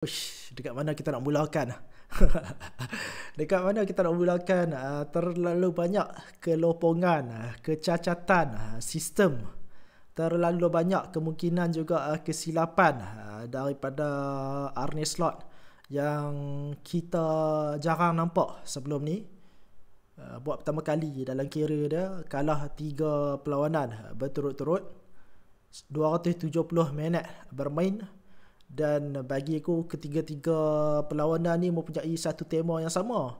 Uish, dekat mana kita nak mulakan? Dekat mana kita nak mulakan? Terlalu banyak kelopongan, kecacatan sistem. Terlalu banyak kemungkinan juga kesilapan daripada Arne Slot yang kita jarang nampak sebelum ni. Buat pertama kali dalam kira dia kalah 3 perlawanan berturut-turut, 270 minit bermain. Dan bagi aku ketiga-tiga perlawanan ni mempunyai satu tema yang sama,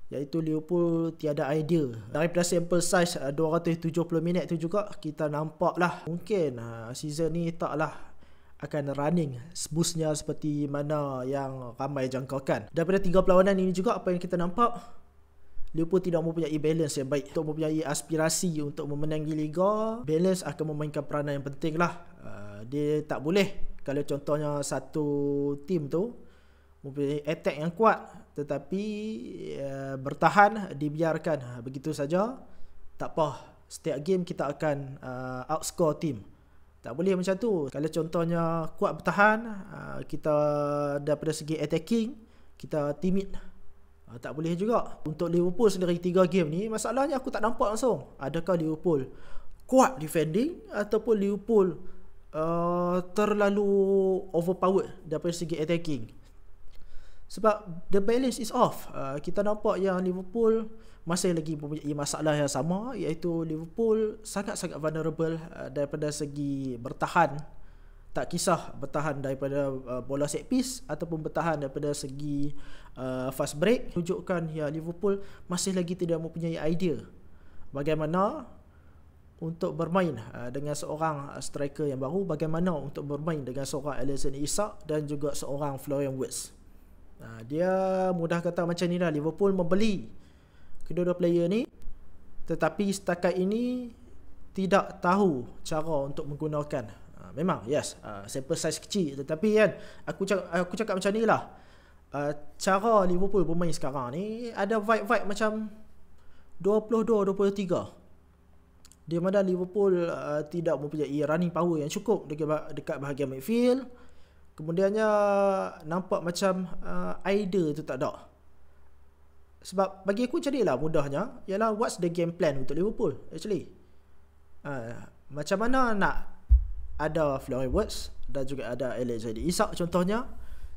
iaitu Liverpool tiada idea. Daripada sample size 270 minit tu juga kita nampak lah mungkin season ni taklah akan running smoothnya seperti mana yang ramai jangkakan. Daripada 3 perlawanan ini juga apa yang kita nampak, Liverpool tidak mempunyai balance yang baik. Untuk mempunyai aspirasi untuk memenangi Liga, balance akan memainkan peranan yang penting lah. Dia tak boleh kalau contohnya satu tim tu mempunyai attack yang kuat tetapi bertahan dibiarkan begitu saja, tak apa, setiap game kita akan outscore tim. Tak boleh macam tu. Kalau contohnya kuat bertahan, kita daripada segi attacking kita timid, tak boleh juga. Untuk Liverpool sendiri 3 game ni, masalahnya aku tak nampak langsung adakah Liverpool kuat defending ataupun Liverpool terlalu overpowered daripada segi attacking. Sebab the balance is off. Kita nampak yang Liverpool masih lagi mempunyai masalah yang sama, iaitu Liverpool sangat-sangat vulnerable daripada segi bertahan. Tak kisah bertahan daripada bola set piece ataupun bertahan daripada segi fast break, tunjukkan ya Liverpool masih lagi tidak mempunyai idea bagaimana untuk bermain dengan seorang striker yang baru, bagaimana untuk bermain dengan seorang Alexander Isak dan juga seorang Florian Wirtz. Dia mudah kata macam ni lah, Liverpool membeli kedua-dua player ni tetapi setakat ini tidak tahu cara untuk menggunakan. Memang yes, sample size kecil, tetapi kan aku cakap macam ni lah, cara Liverpool bermain sekarang ni ada vibe-vibe macam 22-23, di mana Liverpool tidak mempunyai running power yang cukup dekat bahagian midfield. Kemudiannya nampak macam idea tu tak ada. Sebab bagi aku macam ni lah mudahnya, ialah what's the game plan untuk Liverpool actually. Macam mana nak ada Florian Wirtz dan juga ada Alexander Isak contohnya,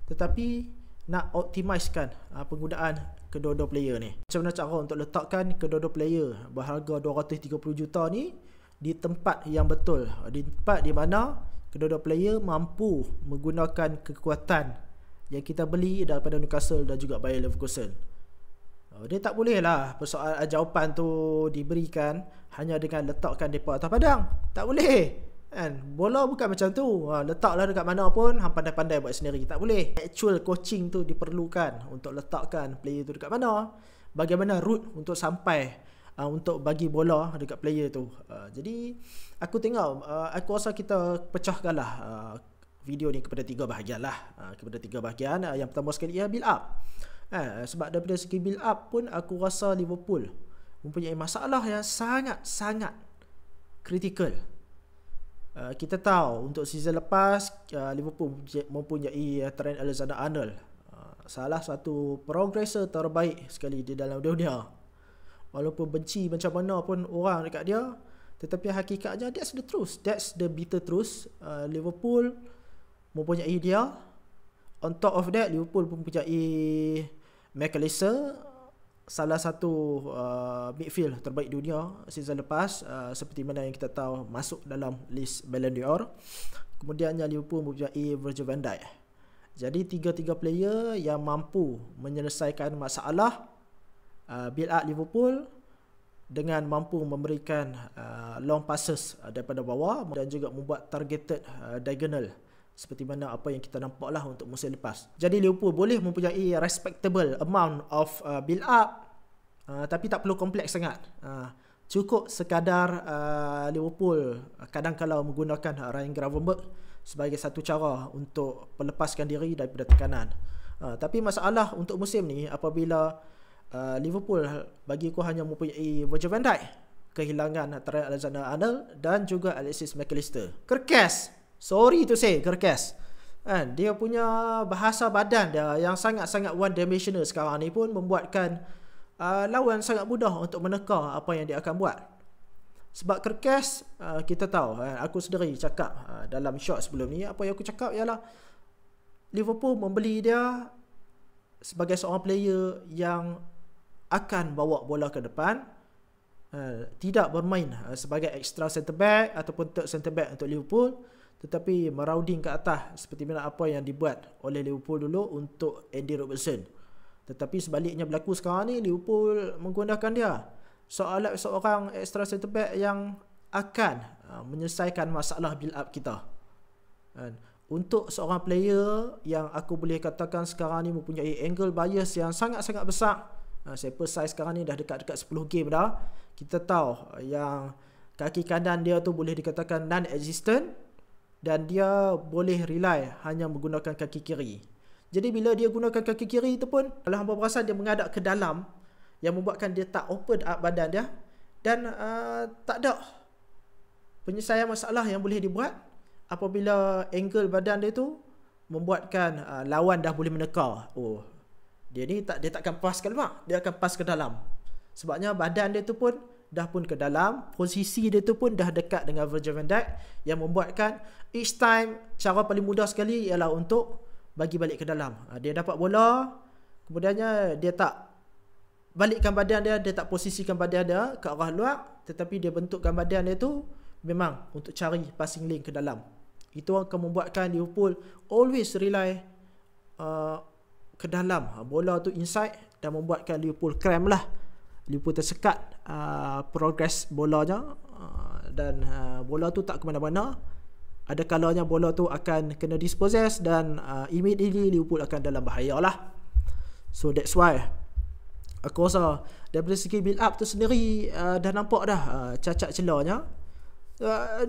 tetapi nak optimizekan penggunaan kedua-dua player ni. Macam mana cara untuk letakkan kedua-dua player berharga 230 juta ni di tempat yang betul, di tempat di mana kedua-dua player mampu menggunakan kekuatan yang kita beli daripada Newcastle dan juga Bayer Leverkusen. Dia tak boleh lah persoalan jawapan tu diberikan hanya dengan letakkan mereka atas padang. Tak boleh kan? Bola bukan macam tu. Letaklah dekat mana pun, hang pandai-pandai buat sendiri. Tak boleh. Actual coaching tu diperlukan untuk letakkan player tu dekat mana, bagaimana route untuk sampai untuk bagi bola dekat player tu. Jadi aku tengok, aku rasa kita pecahkanlah video ni kepada 3 bahagian lah. Kepada 3 bahagian. Yang pertama sekali ialah build up. Sebab daripada segi build up pun aku rasa Liverpool mempunyai masalah yang sangat-sangat kritikal. Kita tahu untuk season lepas Liverpool mempunyai Trent Alexander-Arnold, salah satu progressor terbaik sekali di dalam dunia. Walaupun benci macam mana pun orang dekat dia, tetapi hakikatnya that's the truth, that's the bitter truth. Liverpool mempunyai dia. On top of that, Liverpool mempunyai McAllister, salah satu midfield terbaik dunia season lepas, seperti mana yang kita tahu masuk dalam list Ballon d'Or. Kemudiannya Liverpool mempunyai Virgil van Dijk. Jadi 3 player yang mampu menyelesaikan masalah build up Liverpool dengan mampu memberikan long passes daripada bawah dan juga membuat targeted diagonal seperti mana apa yang kita nampak lah untuk musim lepas. Jadi Liverpool boleh mempunyai respectable amount of build up, tapi tak perlu kompleks sangat. Cukup sekadar Liverpool kadang-kala menggunakan Ryan Gravenberch sebagai satu cara untuk melepaskan diri daripada tekanan. Tapi masalah untuk musim ni apabila Liverpool bagi aku hanya mempunyai Virgil van Dijk, kehilangan Trent Alexander-Arnold dan juga Alexis McAllister. Kerkes, sorry to say, Kerkes, Kan, dia punya bahasa badan dia yang sangat-sangat one dimensional sekarang ni pun membuatkan lawan sangat mudah untuk meneka apa yang dia akan buat. Sebab Kerkes, kita tahu, aku sendiri cakap dalam short sebelum ni, apa yang aku cakap ialah Liverpool membeli dia sebagai seorang player yang akan bawa bola ke depan, tidak bermain sebagai extra centre back ataupun third centre back untuk Liverpool, tetapi merauding ke atas seperti mana apa yang dibuat oleh Liverpool dulu untuk Andy Robertson. Tetapi sebaliknya berlaku sekarang ni, Liverpool menggunakan dia seorang extra centre back yang akan menyelesaikan masalah build up kita. Untuk seorang player yang aku boleh katakan sekarang ni mempunyai angle bias yang sangat-sangat besar, sample size sekarang ni dah dekat-dekat 10 game dah, kita tahu yang kaki kanan dia tu boleh dikatakan non-existent, dan dia boleh rely hanya menggunakan kaki kiri. Jadi bila dia gunakan kaki kiri itu pun, kalau hampa perasan dia menghadap ke dalam, yang membuatkan dia tak open up badan dia, dan tak ada penyelesaian masalah yang boleh dibuat apabila angle badan dia tu membuatkan lawan dah boleh meneka. Oh, dia ni dia takkan pas ke lemak, dia akan pas ke dalam. Sebabnya badan dia tu pun dah pun ke dalam, posisi dia tu pun dah dekat dengan Virgil van Dijk, yang membuatkan each time cara paling mudah sekali ialah untuk bagi balik ke dalam. Dia dapat bola, kemudiannya dia tak balikkan badan dia, dia tak posisikan badan dia ke arah luar, tetapi dia bentukkan badan dia tu memang untuk cari passing lane ke dalam. Itu akan membuatkan Liverpool always rely ke dalam, bola tu inside, dan membuatkan Liverpool cramp lah. Liverpool tersekat progress bolanya, dan bola tu tak ke mana-mana. Ada kalanya bola tu akan kena dispossess, dan immediately Liverpool akan dalam bahaya lah. So that's why aku rasa daripada segi build up tu sendiri dah nampak dah cacat celahnya.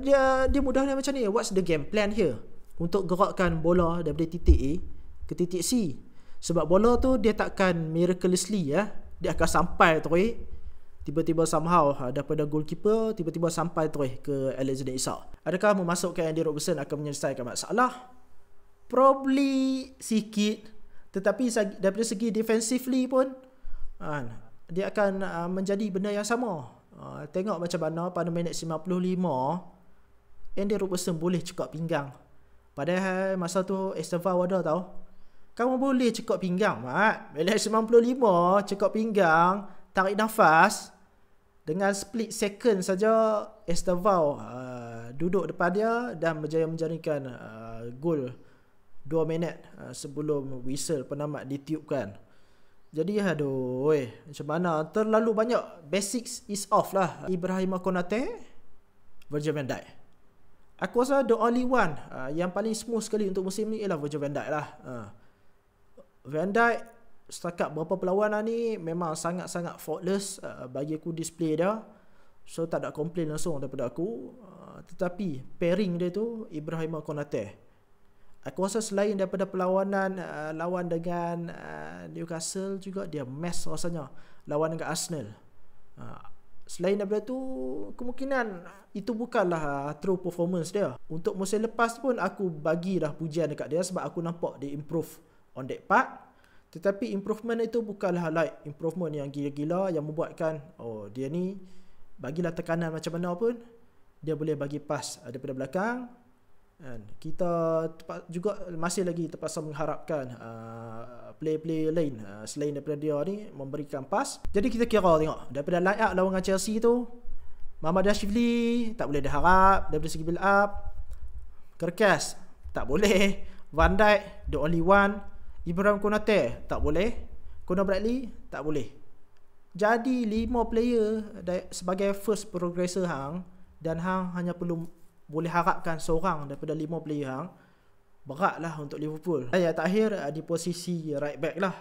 Dia mudahnya macam ni. What's the game plan here untuk gerakkan bola daripada titik A ke titik C? Sebab bola tu dia takkan miraculously dia akan sampai terus tiba-tiba somehow daripada goalkeeper tiba-tiba sampai terus ke Alexander Isak. Adakah memasukkan Andy Robertson akan menyelesaikan masalah? Probably sikit, tetapi daripada segi defensively pun dia akan menjadi benda yang sama. Tengok macam mana pada minit 55 Andy Robertson boleh cekak pinggang, padahal masa tu Estevao ada tau. Kamu boleh cekak pinggang, Mat. Minit 95 cekak pinggang, tarik nafas, dengan split second saja Estevao duduk depan dia dan berjaya menjaringkan gol 2 minit sebelum whistle penamat ditiupkan. Jadi aduh, macam mana, terlalu banyak basics is off lah. Ibrahima Konate, Virgil van Dijk. Aku rasa the only one yang paling smooth sekali untuk musim ni ialah Virgil van Dijk lah. Van Dijk setakat berapa perlawanan ni memang sangat-sangat faultless bagi aku display dia. So tak ada komplain langsung daripada aku. Tetapi pairing dia tu Ibrahima Konate, aku rasa selain daripada perlawanan lawan dengan Newcastle juga, dia mess rasanya lawan dengan Arsenal. Selain daripada tu, kemungkinan itu bukanlah true performance dia. Untuk musim lepas pun aku bagi dah pujian dekat dia sebab aku nampak dia improve on that part. Tetapi improvement itu bukanlah like improvement yang gila-gila yang membuatkan dia ni bagilah tekanan macam mana pun dia boleh bagi pass daripada belakang. Kita juga masih lagi terpaksa mengharapkan play-play lain selain daripada dia ni memberikan pass. Jadi kita kira tengok daripada line up lawan dengan Chelsea tu, Mamadashvili tak boleh diharap daripada segi build up. Kerkes tak boleh. Van Dijk the only one. Ibrahim Konate tak boleh. Conor Bradley tak boleh. Jadi 5 player sebagai first progressor hang, dan hang hanya perlu boleh harapkan seorang daripada 5 player hang. Beratlah untuk Liverpool. Yang terakhir di posisi right back lah.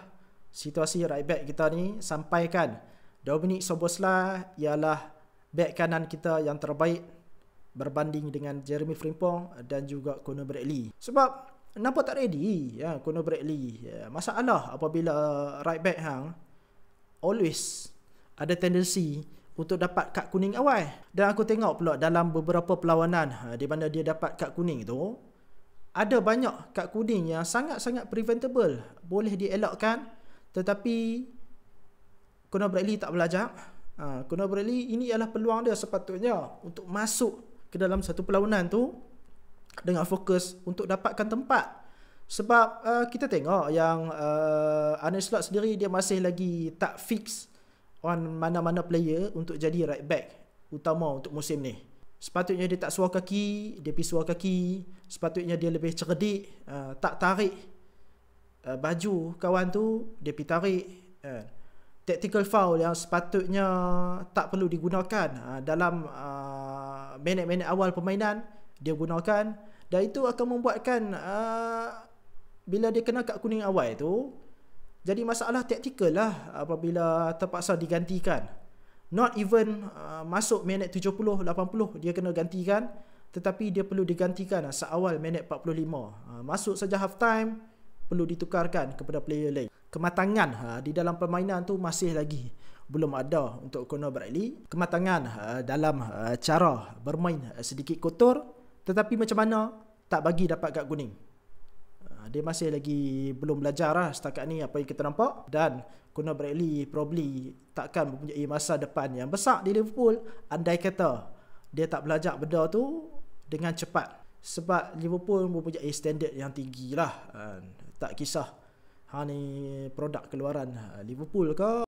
Situasi right back kita ni sampaikan Dominic Szoboszlai ialah back kanan kita yang terbaik berbanding dengan Jeremy Frimpong dan juga Conor Bradley. Sebab nampak tak ready Conor Bradley. Masalah apabila right back hang always ada tendensi untuk dapat kad kuning awal. Dan aku tengok pula dalam beberapa perlawanan di mana dia dapat kad kuning tu, ada banyak kad kuning yang sangat-sangat preventable, boleh dielakkan, tetapi Conor Bradley tak belajar. Conor Bradley, ini ialah peluang dia sepatutnya untuk masuk ke dalam satu perlawanan tu dengan fokus untuk dapatkan tempat. Sebab kita tengok yang Arne Slot sendiri, dia masih lagi tak fix on mana-mana player untuk jadi right back utama untuk musim ni. Sepatutnya dia tak suar kaki, dia pergi suar kaki. Sepatutnya dia lebih cerdik, tak tarik baju kawan tu, dia pergi tarik. Tactical foul yang sepatutnya tak perlu digunakan dalam minit-minit awal permainan, dia gunakan. Dan itu akan membuatkan bila dia kena kad kuning awal tu, jadi masalah taktikal lah apabila terpaksa digantikan. Not even masuk minit 70, 80 dia kena gantikan, tetapi dia perlu digantikan seawal minit 45. Masuk saja half time, perlu ditukarkan kepada player lain. Kematangan di dalam permainan tu masih lagi belum ada untuk Conor Bradley. Kematangan dalam cara bermain sedikit kotor, tetapi macam mana tak bagi dapat kad kuning. Dia masih lagi belum belajar lah setakat ni apa yang kita nampak. Dan Conor Bradley probably takkan mempunyai masa depan yang besar di Liverpool andai kata dia tak belajar benda tu dengan cepat. Sebab Liverpool mempunyai standard yang tinggi lah. Tak kisah ni produk keluaran Liverpool ke